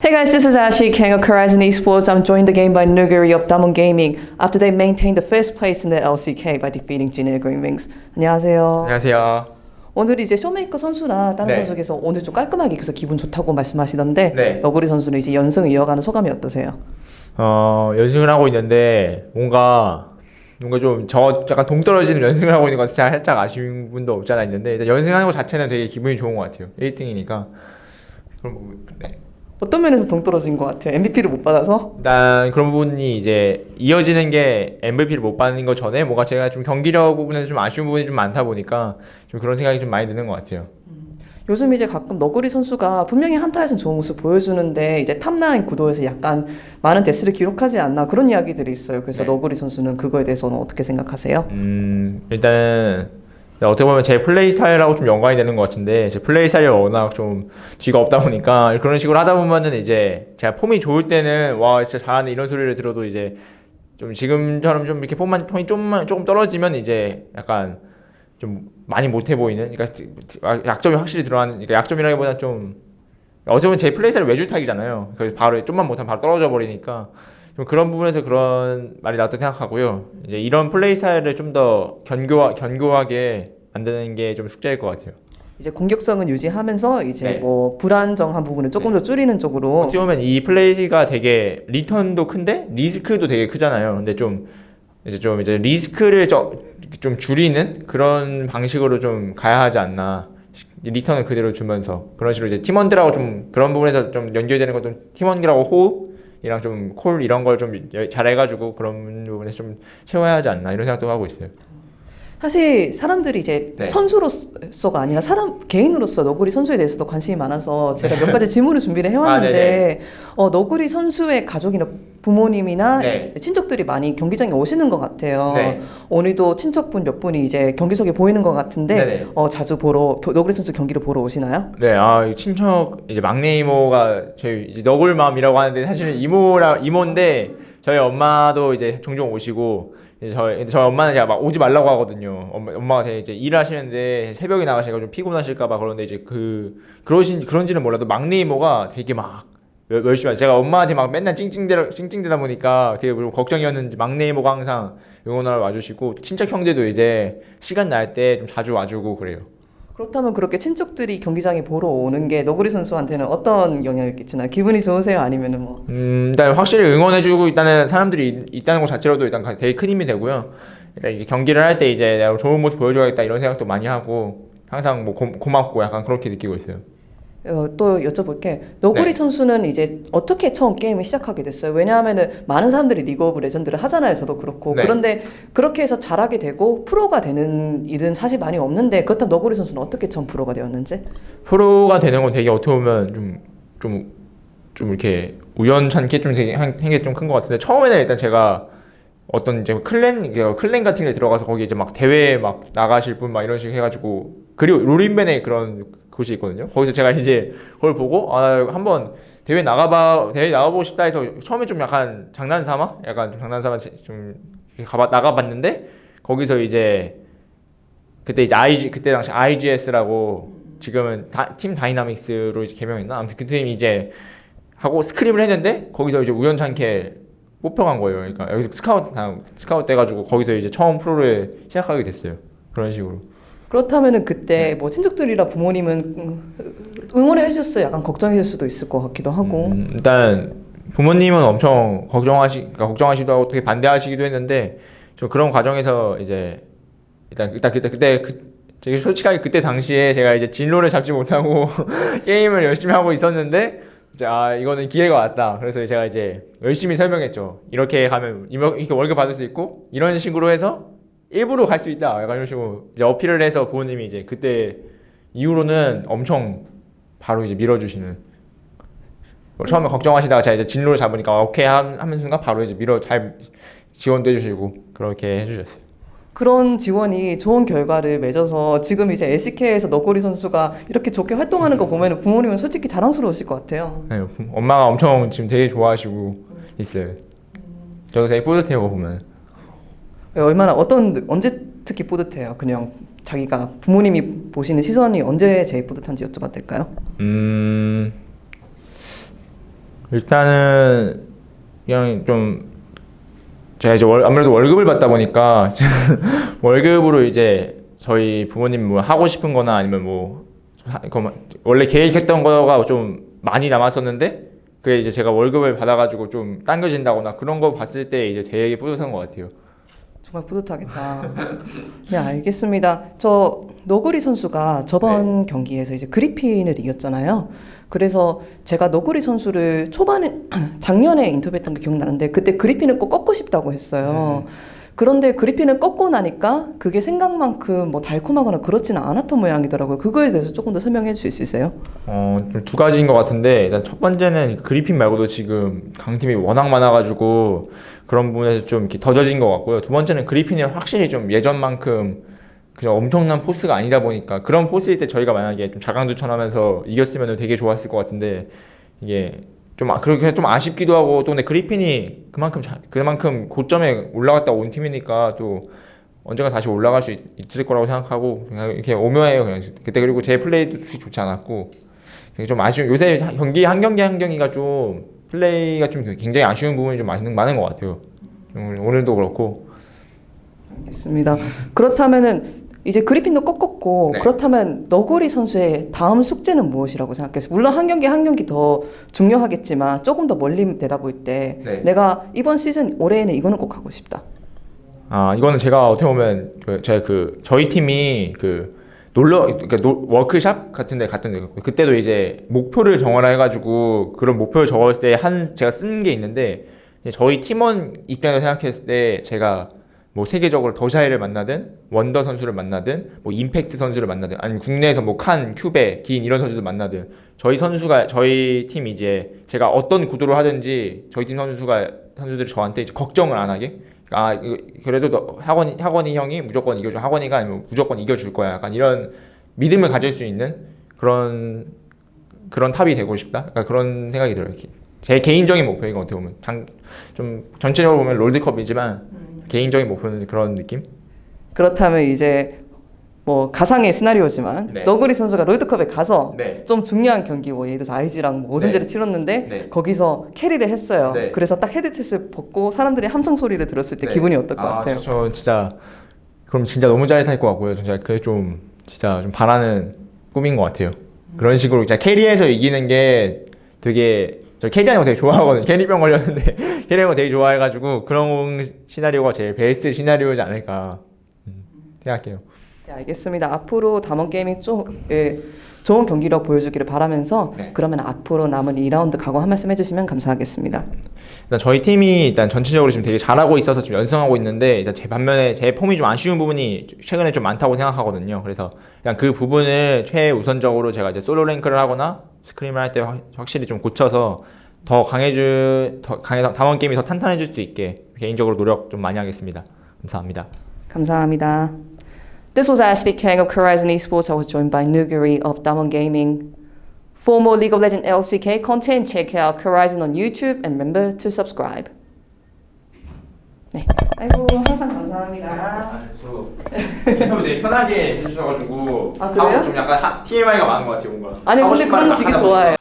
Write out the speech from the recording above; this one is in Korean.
Hey guys, this is Ashley, Kang of KORIZON Esports. I'm joined the game by Nuguri of Damon Gaming after they maintained the first place in the LCK by defeating Jin Green Wings. 안녕하세요. 안녕하세요. 오늘 이제 쇼메이커 선수나 다른 네. 선수께서 오늘 좀 깔끔하게 이겨서 기분 좋다고 말씀하시던데 네. 너구리 선수는 이제 연승을 이어가는 소감이 어떠세요? 연승을 하고 있는데 뭔가 좀 약간 동떨어지는 연승을 하고 있는 것 같아서 살짝 아쉬운 분도 없지 않아 있는데 일단 연승하는 것 자체는 되게 기분이 좋은 것 같아요. 1등이니까 그런 부분. 네. 어떤 면에서 동떨어진 것 같아요? MVP를 못 받아서? 일단 그런 부분이 이제 이어지는 게 MVP를 못 받는 것 전에 뭔가 제가 좀 경기력 부분에서 좀 아쉬운 부분이 좀 많다 보니까 좀 그런 생각이 좀 많이 드는 것 같아요. 요즘 이제 가끔 너구리 선수가 분명히 한타에서는 좋은 모습 보여주는데 이제 탑라인 구도에서 약간 많은 데스를 기록하지 않나 그런 이야기들이 있어요. 그래서 네. 너구리 선수는 그거에 대해서는 어떻게 생각하세요? 일단은 어떻게 보면 제 플레이 스타일하고 좀 연관이 되는 것 같은데 제 플레이 스타일이 워낙 좀 뒤가 없다 보니까 그런 식으로 하다 보면은 이제 제가 폼이 좋을 때는 와 진짜 잘하네 이런 소리를 들어도 이제 좀 지금처럼 좀 이렇게 폼이 조금 떨어지면 이제 약간 좀 많이 못해 보이는 그러니까 약점이 확실히 드러나는 그러니까 약점이라기보다 좀 어떻게 보면 제 플레이 스타일이 외줄타기잖아요. 그래서 바로 좀만 못하면 바로 떨어져 버리니까 좀 그런 부분에서 그런 말이 나왔다고 생각하고요. 이제 이런 플레이 스타일을 좀 더 견고하게 만드는 게 좀 숙제일 것 같아요. 이제 공격성은 유지하면서 이제 네. 뭐 불안정한 부분을 조금 네. 더 줄이는 쪽으로 어떻게 보면 이 플레이가 되게 리턴도 큰데 리스크도 되게 크잖아요. 근데 이제 리스크를 좀 줄이는 그런 방식으로 좀 가야 하지 않나. 리턴을 그대로 주면서 그런 식으로 이제 팀원들하고 좀 그런 부분에서 좀 연결되는 것도 팀원들하고 호흡이랑 좀 콜 이런 걸 좀 잘해가지고 그런 부분에서 좀 채워야 하지 않나 이런 생각도 하고 있어요. 사실 사람들이 이제 네. 선수로서가 아니라 사람 개인으로서 너구리 선수에 대해서도 관심이 많아서 제가 몇 가지 질문을 준비를 아, 해왔는데 너구리 선수의 가족이나 부모님이나 네. 친척들이 많이 경기장에 오시는 것 같아요. 네. 오늘도 친척분 몇 분이 이제 경기석에 보이는 것 같은데 네네. 자주 너구리 선수 경기를 보러 오시나요? 네, 이 친척 이제 막내 이모가 저희 이제 너굴맘이라고 하는데 사실은 이모인데 저희 엄마도 이제 종종 오시고 이제 저희 엄마는 제가 막 오지 말라고 하거든요. 엄마가 되게 이제 일하시는데 새벽에 나가시니까 좀 피곤하실까봐 그러는데 이제 그런지는 몰라도 막내 이모가 되게 막 열심히 하죠. 제가 엄마한테 막 맨날 찡찡대다 보니까 되게 좀 걱정이었는지 막내 이모가 항상 응원하러 와주시고 친척 형제도 이제 시간 날 때 좀 자주 와주고 그래요. 그렇다면 그렇게 친척들이 경기장에 보러 오는 게 너구리 선수한테는 어떤 영향을 끼치나요? 기분이 좋으세요? 아니면은 뭐? 일단 확실히 응원해주고 있다는 사람들이 있다는 것 자체로도 일단 되게 큰 힘이 되고요. 일단 이제 경기를 할 때 이제 내가 좋은 모습 보여줘야겠다 이런 생각도 많이 하고 항상 뭐 고맙고 약간 그렇게 느끼고 있어요. 또 여쭤볼게. 너구리 네. 선수는 이제 어떻게 처음 게임을 시작하게 됐어요? 왜냐하면은 많은 사람들이 리그 오브 레전드를 하잖아요. 저도 그렇고. 네. 그런데 그렇게 해서 잘하게 되고 프로가 되는 일은 사실 많이 없는데 그렇다면 너구리 선수는 어떻게 처음 프로가 되었는지? 프로가 되는 건 되게 어떻게 보면 좀 이렇게 우연찮게 좀 되게 한 게 좀 큰 것 같은데 처음에는 일단 제가 어떤 이제 클랜 같은 데 들어가서 거기 이제 막 대회 막 나가실 분 막 이런 식으로 해가지고 그리고 롤인벤에 그런 곳이 있거든요. 거기서 제가 이제 그걸 보고 한번 대회 나가보고 싶다 해서 처음에 좀 약간 장난삼아 좀 나가봤는데 거기서 이제 그때 당시 IGS라고 지금은 팀 다이나믹스로 이제 개명했나? 아무튼 그 팀 이제 하고 스크림을 했는데 거기서 이제 우연찮게 뽑혀간 거예요. 그러니까 여기서 스카우트 돼가지고 거기서 이제 처음 프로를 시작하게 됐어요. 그런 식으로. 그렇다면은 그때 뭐 친척들이나 부모님은 응원해 주셨어요. 약간 걱정해 줄 수도 있을 것 같기도 하고. 일단 부모님은 엄청 걱정하시기도 하고 되게 반대하시기도 했는데 저 그런 과정에서 이제 그때 되게 솔직하게 그때 당시에 제가 이제 진로를 잡지 못하고 게임을 열심히 하고 있었는데 이제 이거는 기회가 왔다. 그래서 제가 이제 열심히 설명했죠. 이렇게 가면 이렇게 월급 받을 수 있고 이런 식으로 해서 일부러 갈 수 있다. 약간 이런 식으로 이제 어필을 해서 부모님이 이제 그때 이후로는 엄청 바로 이제 밀어주시는. 처음에 걱정하시다가 제가 이제 진로를 잡으니까 오케이 하는 순간 바로 이제 잘 지원도 해주시고 그렇게 해주셨어요. 그런 지원이 좋은 결과를 맺어서 지금 이제 LCK에서 너구리 선수가 이렇게 좋게 활동하는 거 보면 부모님은 솔직히 자랑스러우실 것 같아요. 네, 엄마가 엄청 지금 되게 좋아하시고 있어요. 저도 되게 뿌듯해요 보면. 얼마나 언제 특히 뿌듯해요? 그냥 자기가 부모님이 보시는 시선이 언제 제일 뿌듯한지 여쭤봐도 될까요? 일단은 그냥 좀 제가 이제 아무래도 월급을 받다 보니까 월급으로 이제 저희 부모님 뭐 하고 싶은 거나 아니면 뭐 원래 계획했던 거가 좀 많이 남았었는데 그게 이제 제가 월급을 받아가지고 좀 당겨진다거나 그런 거 봤을 때 이제 되게 뿌듯한 것 같아요. 정말 뿌듯하겠다. 네, 알겠습니다. 저 너구리 선수가 저번 경기에서 이제 그리핀을 이겼잖아요. 그래서 제가 너구리 선수를 초반에 작년에 인터뷰했던 게 기억나는데 그때 그리핀을 꼭 꺾고 싶다고 했어요. 그런데 그리핀을 꺾고 나니까 그게 생각만큼 뭐 달콤하거나 그렇지는 않았던 모양이더라고요. 그거에 대해서 조금 더 설명해 주실 수 있어요? 좀 두 가지인 것 같은데 일단 첫 번째는 그리핀 말고도 지금 강팀이 워낙 많아가지고 그런 부분에서 좀 이렇게 더뎌진 것 같고요. 두 번째는 그리핀이 확실히 좀 예전만큼 그냥 엄청난 포스가 아니다 보니까 그런 포스일 때 저희가 만약에 좀 자강두천하면서 이겼으면 되게 좋았을 것 같은데 이게 좀 그렇게 좀 아쉽기도 하고 또 근데 그리핀이 그만큼 고점에 올라갔다 온 팀이니까 또 언젠가 다시 올라갈 수 있을 거라고 생각하고 그냥 이렇게 오묘해요 그냥 그때. 그리고 제 플레이도 좋지 않았고 좀 아쉬운 요새 경기 한 경기가 좀 플레이가 좀 굉장히 아쉬운 부분이 좀 많은 것 같아요. 오늘도 그렇고. 알겠습니다. 그렇다면은 이제 그리핀도 꺾었고 네. 그렇다면 너구리 선수의 다음 숙제는 무엇이라고 생각했어요? 물론 한 경기 더 중요하겠지만 조금 더 멀리 내다볼 때 네. 내가 이번 시즌 올해에는 이거는 꼭 하고 싶다. 이거는 제가 어떻게 보면 제가 저희 팀이 워크샵 같은데 갔던데 그때도 이제 목표를 정하라 해가지고 그런 목표를 적었을 때 제가 쓴 게 있는데 저희 팀원 입장에서 생각했을 때 제가 뭐 세계적으로 더샤이를 만나든 원더 선수를 만나든 뭐 임팩트 선수를 만나든 아니면 국내에서 뭐 칸, 큐베, 긴 이런 선수들 만나든 저희 팀 이제 제가 어떤 구도를 하든지 저희 팀 선수들이 저한테 이제 걱정을 안 하게 그래도 학원이 형이 무조건 이겨줘 학원이가 아니면 무조건 이겨줄 거야 약간 이런 믿음을 가질 수 있는 그런 탑이 되고 싶다 그러니까 그런 생각이 들어요. 제 개인적인 목표인 것 같아요. 좀 전체적으로 보면 롤드컵이지만 개인적인 목표는 그런 느낌? 그렇다면 이제 뭐 가상의 시나리오지만 네. 너구리 선수가 롤드컵에 가서 네. 좀 중요한 경기 뭐 예를 들어서 IG랑 뭐 오전제를 치렀는데 네. 거기서 캐리를 했어요. 네. 그래서 딱 헤드셋을 벗고 사람들이 함성 소리를 들었을 때 기분이 어떨 것 같아요? 저 진짜 그럼 진짜 너무 짜릿할 것 같고요. 진짜 그게 진짜 좀 바라는 꿈인 것 같아요. 그런 식으로 진짜 캐리에서 이기는 게 되게 저 캐리하는 거 되게 좋아하거든요. 캐리병 걸렸는데 캐리하는 거 되게 좋아해가지고 그런 시나리오가 제일 베스트 시나리오지 않을까 생각해요. 네, 알겠습니다. 앞으로 담원 게이밍 좋은 경기력 보여주기를 바라면서 네. 그러면 앞으로 남은 2라운드 각오 한 말씀 해주시면 감사하겠습니다. 일단 저희 팀이 일단 전체적으로 지금 되게 잘하고 있어서 지금 연승하고 있는데 일단 제 반면에 제 폼이 좀 아쉬운 부분이 최근에 좀 많다고 생각하거든요. 그래서 그냥 그 부분을 최우선적으로 제가 이제 솔로 랭크를 하거나 스크림을 할 때 확실히 좀 고쳐서 담원 게임이 더 탄탄해질 수 있게 개인적으로 노력 좀 많이 하겠습니다. 감사합니다. 감사합니다. This was Ashley Kang of KORIZON Esports. I was joined by Nuguri of Damon Gaming. For more League of Legends LCK content, check out KORIZON on YouTube and remember to subscribe. 네. 아이고 항상 감사합니다. 인터뷰 되게 편하게 해주셔가지고 아, 그래요? 좀 약간 TMI가 많은 것 같아요 뭔가. 아니 근데 그런 거 되게 좋아해요.